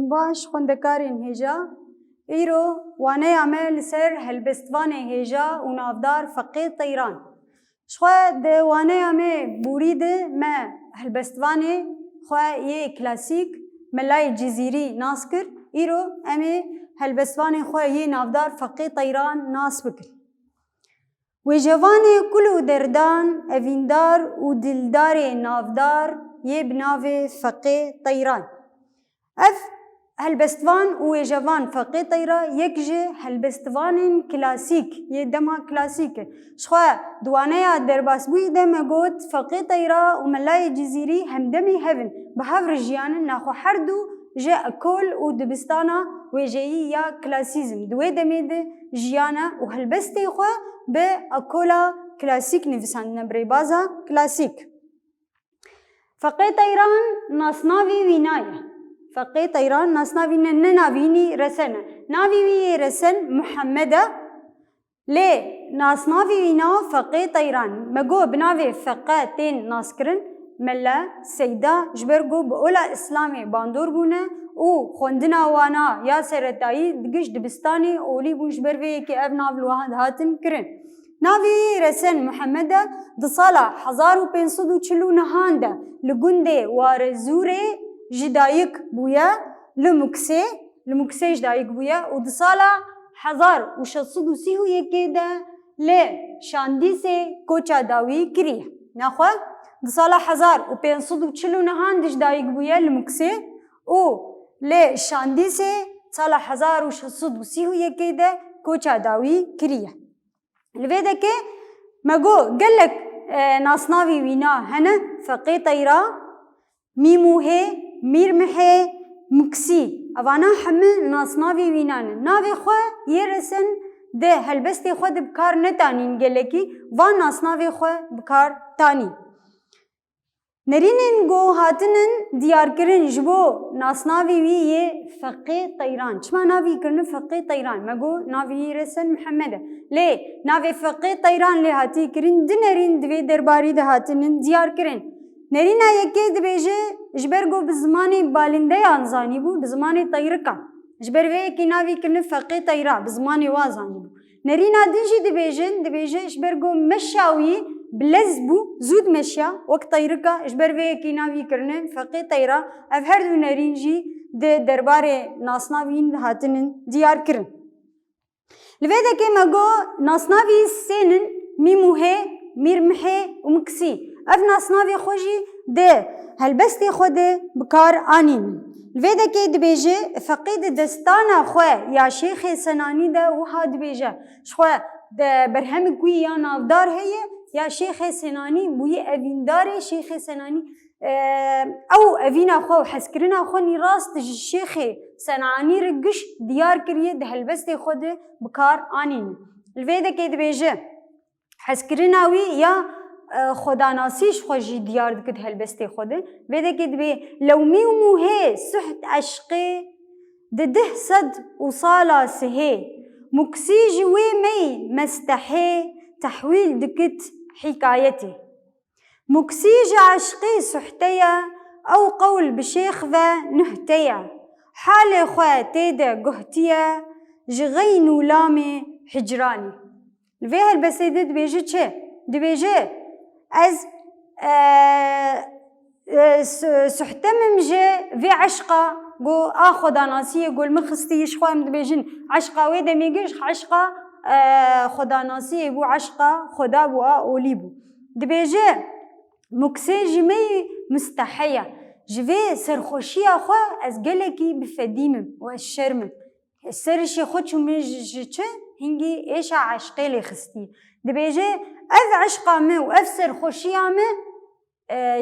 باش خوندکارین هجا ایرو وانه عمل سر هلبستوان هجا و نافدار فقه طیران شخوا ده وانه عمل بورید ما هلبستوان خوا یه کلاسیک ملای جزیری ناس کر ایرو امی هلبستوان خوا یه نافدار فقه طیران ناس بکر و جوان کلو دردان اویندار و دلدار نافدار یه بناو فقه طیران اف هلبستوان و جوان فقه طیران یک جه هلبستوان کلاسیک یه دما کلاسیک شخوا دوانه درباس بوی دم گوت فقه طیران و ملای جزیری همدمی هفن به هفر جیان نخو هر دو جه اکول و دبستانا و جهی یا کلاسیزم دوی دمی ده جیانا و هلبستی خوا به اکولا کلاسیک نویسان نبری بازا کلاسیک فقه طیران ناسناوی وینایه فقه طیران ناسناوی نه ناوینی رسن ناوی رسن محمده لی ناسناوی وینا فقه طیران مگو بناوی فقه تین ناسکرن ملا سیدا جبرگو بولا اسلامی باندور بونه او خوندنا وانا یا سرتایی دگش دبستانی اولی بون جبروی که اب ناو الواحد هاتن کرن ناوی رسن محمده ده سالا 1549 ده لگنده وارزوره جدایک بویا لمکسه جدایک بویا و ده سالا 1631 ده لی شاندیسه کوچا داوی کریه نخواه ده سالا 1549 ده جدایک بویا لمکسه و لی شاندیسه سالا 1631 ده کوچا داوی کریه الویده که مگو گلک ناسناوی وینا هنه فقه طیرا میموه میرمحه مکسی اوانا همه ناسناوی وینانه ناوی خواه یه رسن ده هلبستی خواه ده بکار نتانین گلکی وان ناسناوی خواه بکار تانی نرینن گو هاتنن دیار کرن جبو ناسناوی وی یه فقه طیران چما ناوی کرن فقه طیران مگو ناوی رسن محمده لی ناوی فقه طیران لی هاتی کرن ده نرین دوی درباری ده هاتنن دیار کرن نرینا یکی دبیجه جبرگو بزمانی بالنده آنزانی بو بزمانی طیرکا جبروی یکی ناوی کرن فقه طیرا بزمانی وازانی بو نرینا دنجی دبیجه جبرگو مشاوی بلز بو زود مشیا وقت طیرکا جبروی یکی ناوی کرن فقه طیرا اف هر دو نرینجی ده دربار ناسناوین هاتنن دیار کرن لویده که مگو ناسناوی سینن میموه میرمحه و مکسی اف ناسناوی خوشی ده هلبستی خود بکار آنین الویده که دبیجه فقید دستانا خواه یا شیخ سنانی ده وها دبیجه شخواه ده برهم کوی یا نافدار هیه یا شیخ سنانی بوی اویندار شیخ سنانی او اوینا خواه و حسکرنا خواه نی راست شیخ سنانی رگش دیار کریه ده هلبستی خود بکار آنین الویده که دبیجه حسکرناوی یا خداناسیش خوشی دیار دکت هلبستی خوده ویده که دبی لومی و موهی سحت عشقی ده صد و سالا سهی مکسی جوی می مستحی تحویل دکت حکایتی مکسی جا عشقی سحتیا او قول بشیخ و نهتیا حال خواه تیده گهتیا جغین و لام حجرانی الوی هلبستی ده دبیجه چه؟ دبیجه از سحتمم جه في عشقا قو خدا ناسیه قول مخستیش خواهم دبیجن عشقا ویده میگش عشقا خدا ناسیه بو عشقا خدا بو اولی بو دبیجه مکسی جمی مستحیه جوی سرخوشی خواه از گلکی بفدیمم و از شرمم سرشی خود چون چه هنگی ایش عشقی لی خستی دبیجه اف عشقامه و اف سرخوشیامه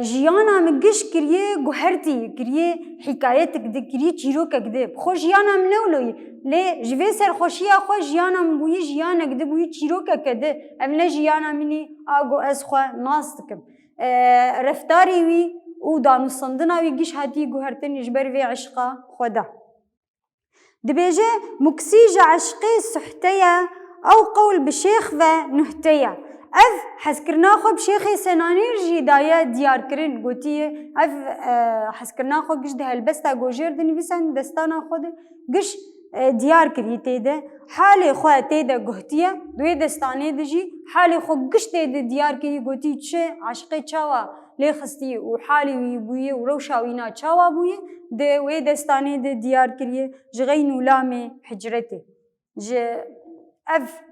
جیانامه گش کریه گوهرتی کریه حکایت کده کریه چیروک کده خو جیانام نولوی لی جوی سرخوشیا خو جیانام بوی جیان کده بوی چیروک کده ام نه جیانامینی آگو از خو ناستکم رفتاری وی او دانوستندناوی گش هاتی گوهرتن جبر وی عشقا خدا دبیجه مکسیج عشقی سحتیا او قول بشیخ و نهتیا اف حسكرنا خو بشيخي سنانير جي دايا ديار كرن قوتي اف حسكرنا خو قش ده هلبستا گوجر دنویسن دستانا خود قش ديار كري تيدا حالي خو تيدا قهتيا دوي دستاني دجي حالي خو قش تيدا ديار كري قوتي تشه عشقي چاوا لي خستي وحالي ويبويه وروشاوينا چاوا بويه ده وي دستاني ده ديار كري جغين ولامي حجرتي ج اف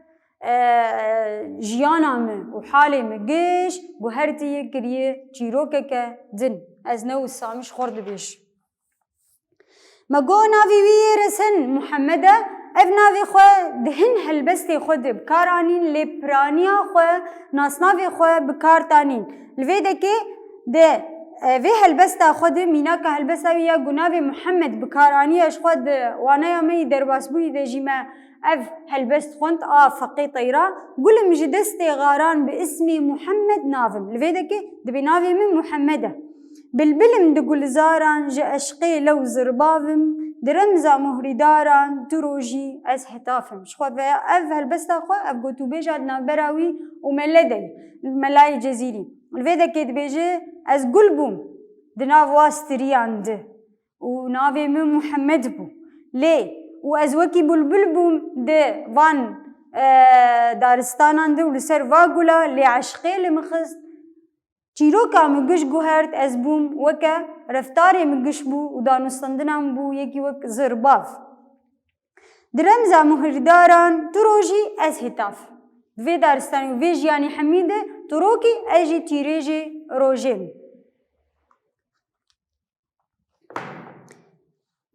جيانا me و حالي me قش بوهرتي كريه چيروكك دن از نو السامش خورد بيش ما قو نافي ويرسن محمد اف نافي خو دهن هلبستي خود بكارانين لي برانيا خو ناس نافي خو بكارتانين الفيدكي ده في هلبستا خود ميناك هلبستا ويا قنافي محمد بكاراني اش خود وانا يامي درباس بوي ده جيما اف هلبست خونت فقي طيرا قول مجدستي غاران باسمي محمد نافم الفيدكي دبي نافي من محمده بالبلم دقول زاران جا اشقي لو زربافم درمزا مهري داران تروجي از حتافم شخوا اف هلبستا خو اف قوتو بيجا نابراوي وملدي الملاي جزيري الفيدكي دبيجي از قلبوم دناف واستريان ده ونافي من محمد بو ليه و وکی بلبل بوم ده وان دارستانان ده ولسر واقولا لی عشقی لمخست چیروکا مگش گوهرد از بوم وکا رفتاری مگش بو و دانستندنام بو یکی وک زرباف درمزا مهرداران تروجی از هتاف دوی دارستانی و وی جیانی حمیده تروکی اجی تیریجی روژیم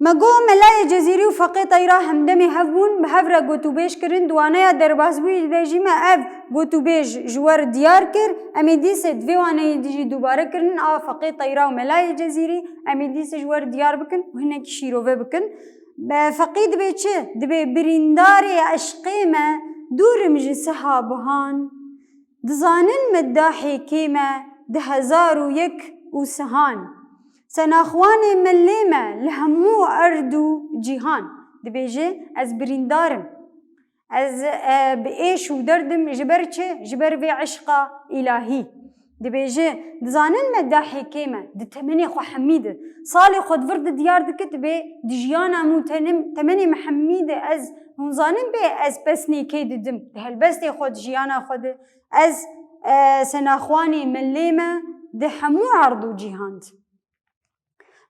مگو ملای جزیری و فقی طیرا همدمی هفبون به هفره گوتو بیش کرن دوانه درباز بوی دیجی ما اف گوتو بیش جوار دیار کر امی دیس دوی وانه دیجی دوباره کرن فقی طیرا و ملای جزیری امی دیس جوار دیار بکن و هنه کی شیروه بکن فقی دبی چه؟ دبی برینداری عشقی ما دور مجسها بهان دزانن مداحی کیما 1001 و سهان سناخواني مليمة لهمو أردو جيهان دبيجي از بريندارم از بإيش ودردم جبر في عشقة إلهي دبيجي دزانن مداحي كيمة دتمني خو حميدة صالي خود فرد ديار دكت بي دجيانا مو تمني محميدة از منظانن بي از بسني كيد دم دهالبستي خود جيانا خود از سناخواني مليمة دهمو عرضو جيهاند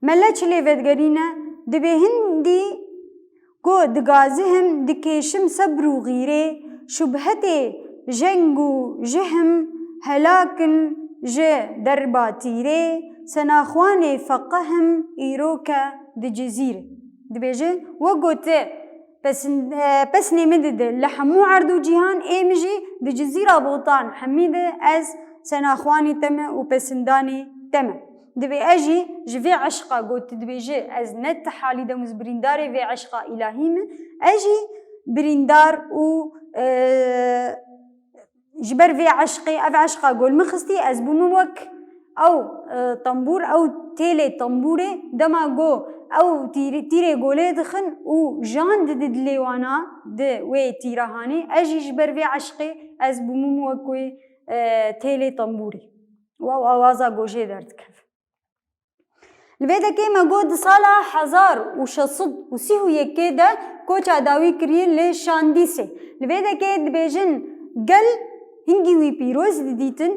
ملچ لیفتگرینه دبی هندی کو دگازهم دکیشم صبر و غیره شبهت جنگ و جهم هلاکن ج درباتیره سناخوان فقهم ایروکا دجزیره دبیجه وگوته پس نمدد لحمو عردو جیهان ایمجی دجزیره بوطان حمیده از سناخوانی تمه و پسندانی تمه دبي أجي جفي عشقة قلت دبي جي أز نت حالي دمز برينداري في عشقة إلهيم أجي بريندار و جبر في عشقي أف عشقة قول مخستي أز بموك أو طنبور أو تيلي طنبوري دما قو أو تيري قولي دخن و جان دد ليوانا د وي تيرهاني أجي جبر في عشقي أز بموك وي تيلي طنبوري واو آوازا قوجي دارت كيف الفيدا كيما قود صالح 1060 يكيدا كوچا داوي كريين لشانديسي الفيدا كيد بيجن قل هنجي وي بيروز ديتن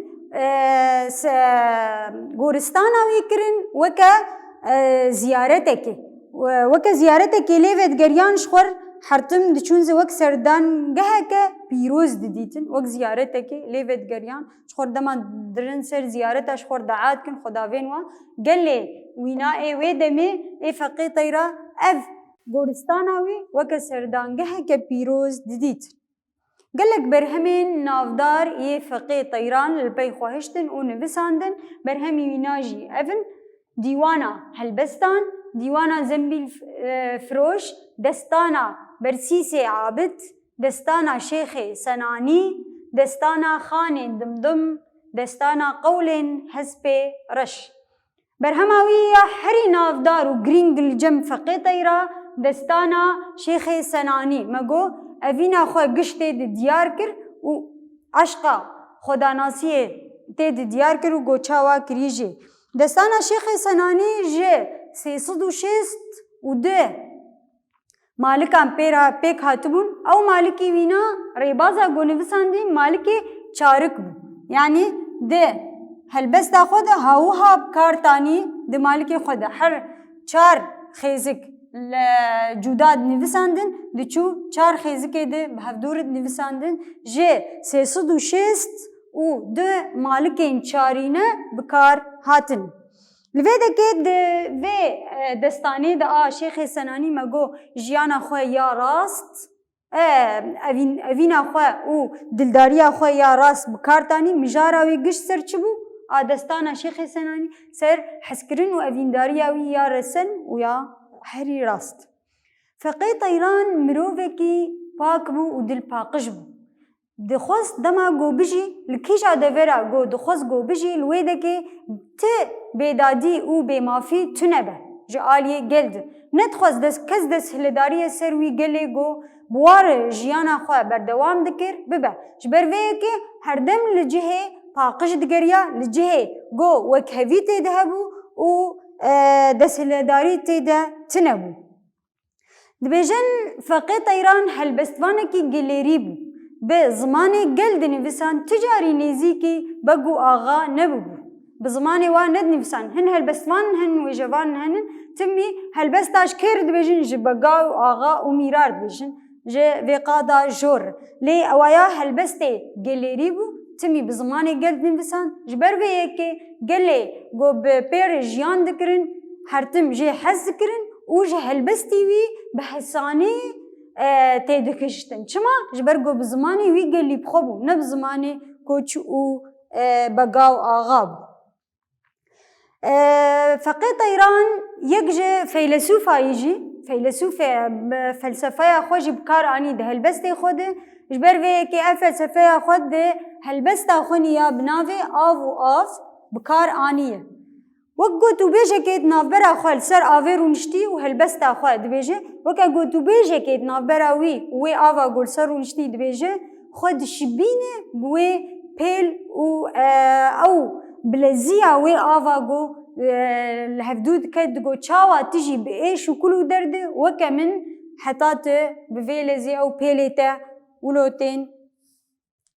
غورستانا ويكرن وكا زيارتك وكا زيارتك ليفت قريان شخور حرتم دچونز وك سردان جهك بيروز ديتن وك زيارتك ليفت قريان شخور دما درن سر زيارتا شخور دعات كن خداوين وا قال لي وينائي ويدمي اي فقي طيرا اف غورستاناوي وك سردان جهك بيروز ديتن قالك برهمين نافدار اي فقي طيران البي خواهشتن و نفساندن برهمي ويناجي افن ديوانا هلبستان ديوانا زنبيل فروش دستانا برسيسي عابد دستانا شيخي سناني دستانا خان دمدم دستانا قول حسبي رش برهماوية حري نافدار و جرينج الجم فقي طيرا دستانا شيخي سناني مگو اوینا خواه گشته ده دیار کر و عشقا خوداناسیه تید دیار کرو گوچاوا کریجه دستانا شیخ سنانی جه 362 مالکان پیک هاتبون او مالکی وینا ریبازا گو نویساندین مالکی چارک بو یعنی ده هلبستا خود هاوها بکارتانی ده مالکی خود هر 4 خیزک جوداد نویساندن ده چو 4 خیزکی ده بهفدورت نویساندن جه 306 و ده مالکین چارینه بکار هاتن لویده که ده دستانی ده شیخ سنانی مگو جیانا خواه یا راست اوینا خواه و دلداریا خواه یا راست بکارتانی مجاراوی گشت سر چبو دستانا شیخ سنانی سر حسکرین و اوینداریاوی یا رسن و یا هری راست فقی طیران مروفه کی پاک بو و دل پاقش بو دخواست دما گو بجی لکیش آدورا گو دخواست گو بجی لویده که ته بیدادی و بیمافی تنبه جه آلیه گلد ندخواست کس دست هلداری سروی گله گو بوار جیانا خواه بردوام دکر ببه جبروه که هر دم لجهه پاقش دگریا لجهه گو وکهوی تیده بو و دست هلداری تیده تنبو دبیجن فقی طیران هلبستوانه کی گلیری بو به زمان گلد نویسان تجاری نیزی کی بگو آغا نبگو به زمان وان ند نویسان هن هلبستوان هن و جوان هن تمی هلبستاش کرد بجن جه بگاو آغا و میرار بجن جه وقادا جور لی اوایا هلبسته گلیری بو تمی به زمان گلد نویسان جبر ویه که گلی گو به پیر جیان دکرن هر تم جه حز دکرن و جه هلبستی وی به حسانی تیدکشتن چما جبرگو بزمانی وی گلی بخوبو نه بزمانی کوچ و بگاو آغاب فقی طیران یک جه فیلسوف آیجی فیلسوف فلسفه خوش بکار آنی ده هلبستی خوده جبر وی که فلسفه خود ده هلبستا خونی یا بناوه آو و آف بکار آنیه وقو تو بیجه که نافبرا خواه سر آوه رونشتی و هلبستا خواه دبیجه وقو تو بیجه که نافبرا وی آوه گل سر رونشتی دبیجه خود شبینه بوی پیل و او بلزیا وی آوه گو لحفدود کد گو چاوا تجی به ایش و کلو درده وکا من حتات بویلزی او پیلیتا ولوتین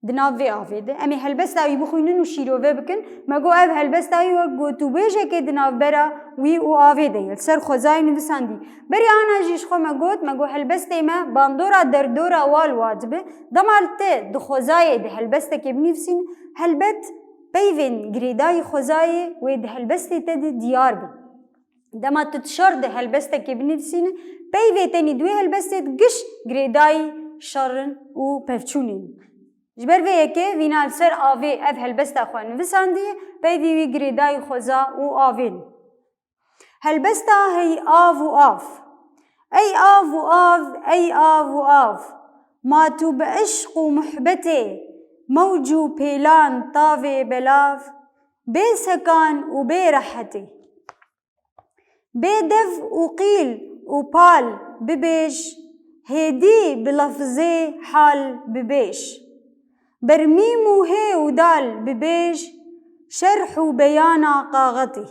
دناوی آفیده امی هلبستاوی بخوینن و شیروه بکن مگو او هلبستاوی وگو تو بیجه که دناو برا وی و آفیده یل سر خوزای نویساندی بری آنا جیش خو مگو هلبستی ما باندورا در دورا وال واجبه دمالته دو خوزای ده هلبسته که بنیفسین هلبت پیوین گریدای خوزای و ده هلبستی تا ده دیار بین دما تتشار ده هلبسته که بنیفسین پیوی تنی دوی هلبسته گش گریدای شرن و پفچونین جبر وی که وینال سر آوی اف هلبستا خوان نویساندی پیدی وی گریدای خوزا و آوین هلبستا هی آو و آف ای آو و آف ای آو و آف ما تو به عشق و محبته موجو پیلان طاوی بلاف بی سکان و بی رحته بی دف و قیل و پال ببیش هیدی بلفظه حال ببیش برميم وهي ودال ببيج شرح وبيانا قاغتي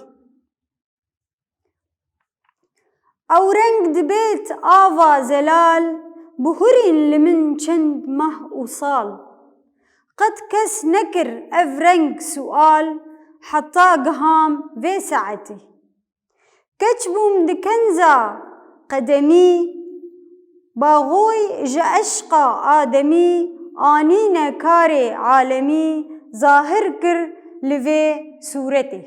او رنگ دبيت آفا زلال بهرين لمن چند مه وصال قد كس نكر اف رنگ سؤال حتى قهام في ساعتي كتبوم دكنزا قدمي باغوي جأشقا آدمي آنین کار عالمی ظاهر کر لوی صورتی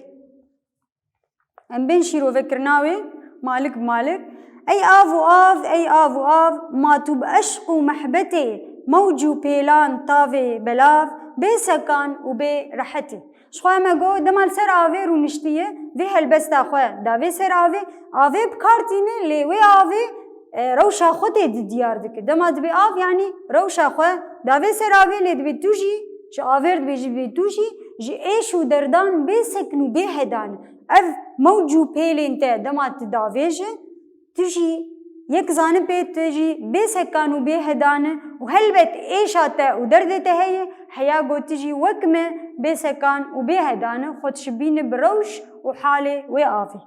ام بین شیرو فکرناوی مالک بمالک ای آف و آف ای آف و آف ما تو بعشق و محبتی موجو پیلان طاوی بلاف بی سکان و بی رحتی شخواه مگو دمال سر آوی رو نشتیه وی هلبستا خواه داوی سر آوی بکارتینه لیوی آوی روشا خودت دیار دکه دما دبی آف یعنی روشا خواه داوی سر آوی لید بی توشی چه آورد بیجی بی توشی جی ایش و دردان بی سکن و بی هدان اف موجو پیلین ته دما تداویجه توشی یک زانه پیت جی بی سکان و بی هدان و وهلبت ايشاته ودردته هي حيا قو تجي وكمه بسكان وبهدانه خود شبين بروش وحاله وآفي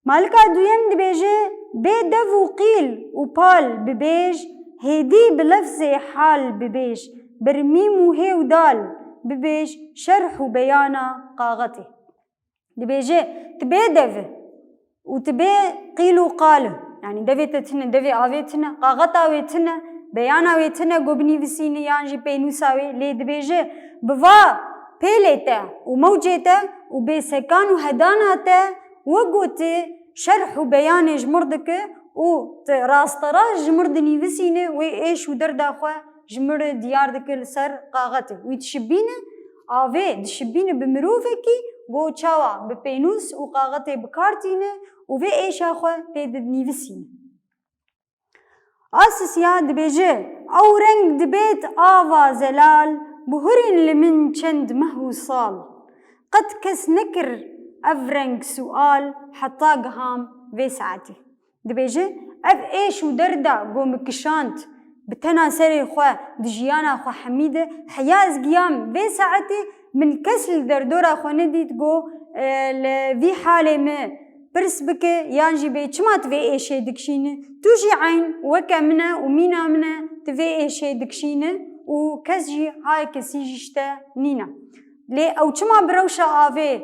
مالكا دويم دبيجي بدف وقيل وبال ببيج هيدي بلفظ حال ببيج برميم وهي ودال ببيج شرح وبيانا قاغته دبيجي تبي دف وتبي قيل وقاله يعني دفيتتنا دفي آويتنا قاغتا ويتنا بيانا ويتنا قبني وسيني يانجي بينوساوي لي دبيجي بوا بيليتا وموجيتا وبسكان وهداناتا وقوتي شرح وبيان جمردك وراستراج جمردني وسيني وإيش ودردا خوا جمر دياردك لسر قاغته ويتشبينه آوي دشبينه بمروفكي قو چاوا بپینوس و قاغته بکارتینه و وی ایشا خواه تیدنی وسینه آسسیا دبیجه او رنگ دبیت آوا زلال بهرین لمن چند مهو سال قد کس نکر اف رنگ سؤال حتا قهام وی ساعتی دبیجه اف ایش و دردا قو مکشانت بتنا سري خواه دجيانا خواه حميدة حياز قيام في ساعتي من كسل دردورا خواه نديت قو في حالي ما برس بك يانجي بي چمات في ايشي دكشينه توجي عين وكا منا ومينا منا تفي ايشي دكشينه وكسجي هاي كسيجيشتا نينا لي او چما بروشا آفي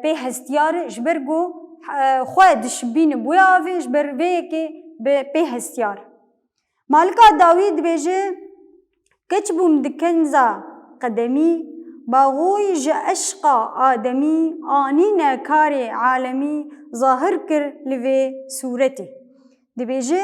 بي هستيار جبر قو خواه دشبين بويا آفي جبر فيكي بي هستيار مالكا داوود بيجي كتبو مدكنزا قدمي باغوي جا أشقى آدمي آنينا كاري عالمي ظاهر كر لفي سورتي دي بيجي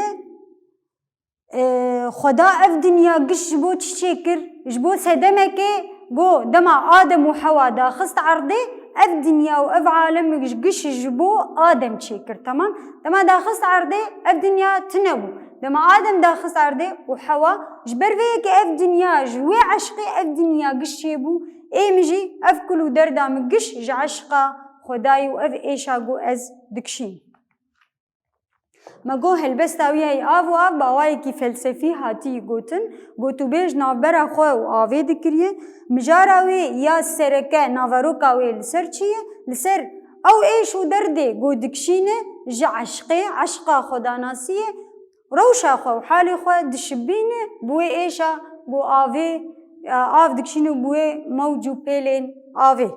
خدا اف دنيا قش جبو تشيكر جبو سدمكي قو دما آدم وحوا دا خست عرضي اف دنيا واف عالم قش جبو آدم تشيكر تمام دما دا خست عرضي اف دنيا تنبو لما آدم داخل عرضي وحوا جبر فيك اف دنيا جوي عشقي اف دنيا قش يبو اي مجي اف كلو دردا مقش جا عشقا خداي واف ايشا قو از دكشين ما قو هلبستاوي هاي آف و آف باوايكي فلسفي هاتي قوتن قوتو بيج نابرا خواه و آوي دكريه مجاراوي يا سركه نافاروكاوي لسر چيه لسر او ايشو دردي قو دكشينه جا عشقي عشقا خداناسيه روشا خو حالي خو دشبينه بوي ايشا بو آوي آف دكشينه بوي موجو بيلين آوي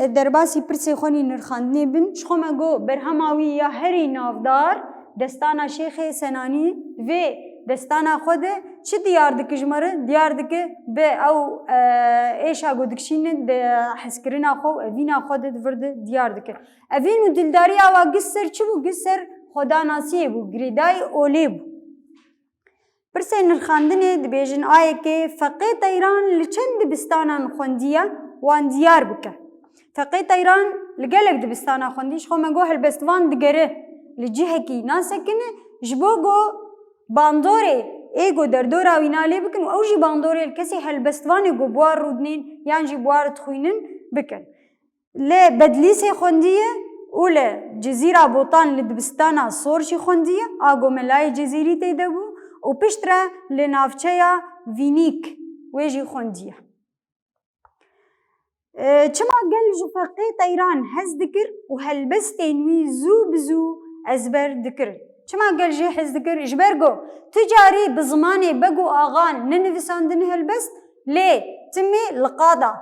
درباسي پرسي خوني نرخاندني بن شخوما قو برهماوي يا هري نافدار دستانا شيخ سناني في دستانا خوده چه ديار دك جمره ديار دك ب او ايشا قو دكشينه حسكرنا خو اوينا خوده دفرده ديار دك اوينو دلداري آوا قصر چبو قصر خدا ناسيه بو گريداي اولي بو پرسي نرخاندني دبيجن آيه که فقه تيران لچند بستانا خونديه وان ديار بك فقه تيران لقلق دبستانا خونديش خو منقو هلبستوان دقره لجهكي ناسكنه جبو قو باندوري ايگو دردورا وينالي بكن و اوجي باندوري الكسي هلبستواني قو بوار رودنين يانجي بوار تخوينن بكن لا بدليسي خونديه ولا جزيرة بوطان لدبستانا صورشي خونديه آگو ملاي جزيري تيدبو و پشترا لنافچيا وينيك ويجي خونديه چما قل جفاقي طيران هز دكر و هلبستينوي زو بزو ازبر دكر چما قل جي حز دكر اجبرقو تجاري بزماني بقو آغان ننفسان دن هلبست ليه تمي لقادا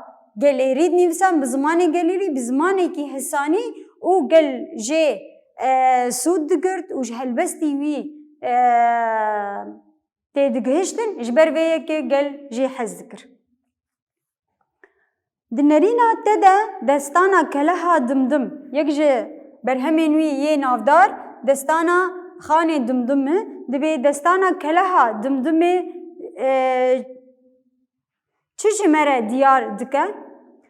قل يريد نفسان بزماني قليري بزماني كي حساني و قل جي سود دكرت و هلبستي وي تيدقهشتن اجبر ويكي قل جي حز دكر دنرينا تدا دستانا كلها دمدم يكجي برهمينوي يه نافدار دستانا خانه دمدمه دبي دستانا كلها دمدمه چش مره ديار دكا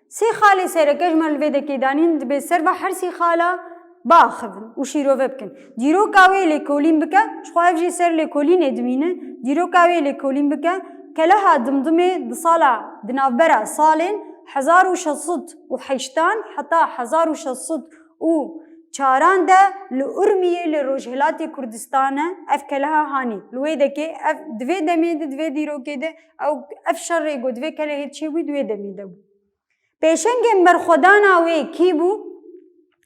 سي خالي سيركج مالويدا كيدانين دبي سربا هر سي خالا باخذن وشيرو بكن ديرو كاوي لكولين بكا شخواف جي سر لكولين ادمينه ديرو كاوي لكولين بكا كلها دمدمه دصالا دنافبرا صالين 1600 وحيشتان حتى 1600 و چاران ده لأرمیه لروجهلات کردستانه اف کلها هانی لوی دکی اف دوی دمی ده دوی دیرو که ده او اف شر گو دوی کله چی بو دوی دمی ده بو پیشنگ مرخودان آوی کی بو؟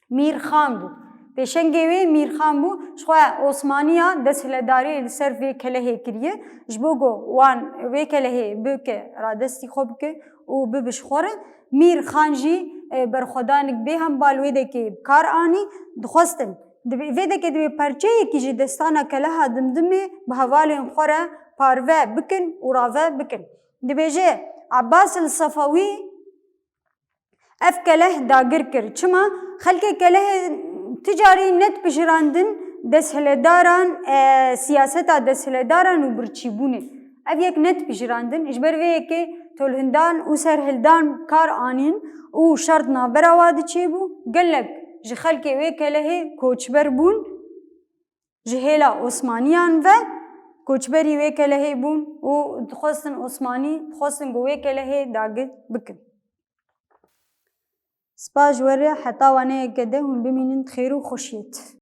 میرخان بو پیشنگ وی میرخان بو شخوا عثمانیا دستهلداری سر وی کله کریه جبو گو وان وی کله بوکه را دستی خوب که او ببشخوره میرخان جی برخودانک به هم بالوی ده که کار آنی دخواستن وی ده که دوی پرچه یکی جی دستانا کلها دمدمه به حوالی خوره پاروه بکن و راوه بکن دوی جه عباس الصفوی اف کله داگر کر چما خلق کله تجاری نت پشراندن دستهلداران سیاستا دستهلداران و برچیبونه اف یک نت پشراندن اجبر وی که تولهندان و سرهلدان کار آنین او شرط نابراوادی چی بو گلک جه خلق وی کله کوچبر بون جهیلا عثمانیان و کوچبری وی کله بون و خواستن عثمانی خواستن گو وی کله داگر بکن سپاس وره حتی وانه کده هم ببینید خیر و خوشیت